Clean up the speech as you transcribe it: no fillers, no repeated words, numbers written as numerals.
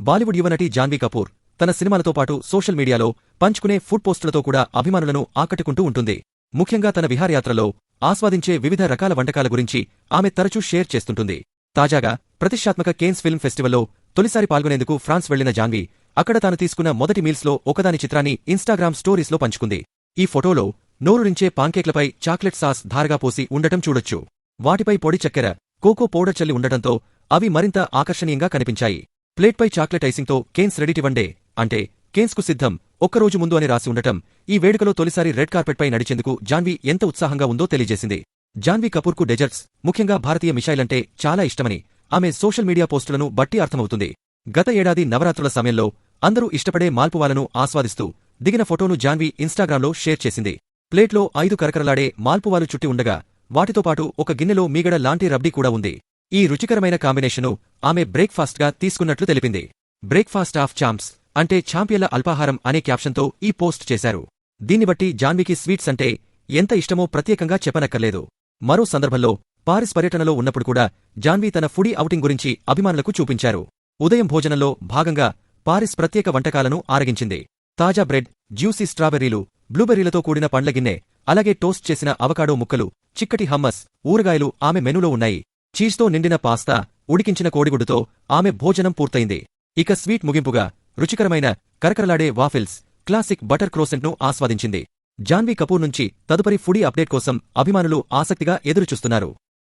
బాలీవుడ్ యువనటి జాన్వీ కపూర్ తన సినిమాలతో పాటు సోషల్ మీడియాలో పంచుకునే ఫుడ్ పోస్టులతో కూడా అభిమానులను ఆకట్టుకుంటూ ఉంటుంది. ముఖ్యంగా తన విహారయాత్రలో ఆస్వాదించే వివిధ రకాల వంటకాల గురించి ఆమె తరచూ షేర్ చేస్తుంటుంది. తాజాగా ప్రతిష్టాత్మక కేన్స్ ఫిల్మ్ ఫెస్టివల్లో తొలిసారి పాల్గొనేందుకు ఫ్రాన్స్ వెళ్లిన జాన్వీ అక్కడ తాను తీసుకున్న మొదటి మీల్స్లో ఒకదాని చిత్రాన్ని ఇన్స్టాగ్రామ్ స్టోరీస్లో పంచుకుంది. ఈ ఫోటోలో నోరురించే పాన్కేక్లపై చాక్లెట్ సాస్ ధారగా పోసి ఉండటం చూడొచ్చు. వాటిపై పొడి చక్కెర, కోకో పౌడర్ చల్లి ఉండటంతో అవి మరింత ఆకర్షణీయంగా కనిపించాయి. ప్లేట్పై చాక్లెట్ ఐసింగ్తో Cannes ready to one day, అంటే కేన్స్కు సిద్ధం ఒక్కరోజు ముందు అని రాసి ఉండటం ఈ వేడుకలో తొలిసారి రెడ్ కార్పెట్పై నడిచేందుకు జాన్వీ ఎంత ఉత్సాహంగా ఉందో తెలియజేసింది. జాన్వీ కపూర్కు డెజర్ట్స్, ముఖ్యంగా భారతీయ మిఠాయిలంటే చాలా ఇష్టమని ఆమె సోషల్ మీడియా పోస్టులను బట్టి అర్థమవుతుంది. గత ఏడాది నవరాత్రుల సమయంలో అందరూ ఇష్టపడే మాల్పువాలను ఆస్వాదిస్తూ దిగిన ఫోటోను జాన్వీ ఇన్స్టాగ్రామ్లో షేర్ చేసింది. ప్లేట్లో 5 కరకరలాడే మాల్పువాలు చుట్టి ఉండగా వాటితో పాటు ఒక గిన్నెలో మీగడ లాంటి రబ్డీ కూడా ఉంది. ఈ రుచికరమైన కాంబినేషను ఆమె బ్రేక్ఫాస్ట్గా తీసుకున్నట్లు తెలిపింది. బ్రేక్ఫాస్ట్ ఆఫ్ ఛాంప్స్, అంటే ఛాంపియన్ల అల్పాహారం అనే క్యాప్షన్తో ఈ పోస్ట్ చేశారు. దీన్ని బట్టి జాన్వీకి స్వీట్స్ అంటే ఎంత ఇష్టమో ప్రత్యేకంగా చెప్పనక్కర్లేదు. మరో సందర్భంలో పారిస్ పర్యటనలో ఉన్నప్పుడు కూడా జాన్వీ తన ఫుడీ ఔటింగ్ గురించి అభిమానులకు చూపించారు. ఉదయం భోజనంలో భాగంగా పారిస్ ప్రత్యేక వంటకాలను ఆరగించింది. తాజా బ్రెడ్, జ్యూసీ స్ట్రాబెర్రీలు, బ్లూబెర్రీలతో కూడిన పండ్ల గిన్నె, అలాగే టోస్ట్ చేసిన అవకాడో ముక్కలు, చిక్కటి హమ్మస్, ఊరగాయలు ఆమె మెనూలో ఉన్నాయి. చీజ్తో నిండిన పాస్తా, ఉడికించిన కోడిగుడ్డుతో ఆమె భోజనం పూర్తయింది. ఇక స్వీట్ ముగింపుగా రుచికరమైన కరకరలాడే వాఫిల్స్, క్లాసిక్ బటర్ క్రోసెంట్ను ఆస్వాదించింది. జాన్వీ కపూర్ నుంచి తదుపరి ఫుడీ అప్డేట్ కోసం అభిమానులు ఆసక్తిగా ఎదురుచూస్తున్నారు.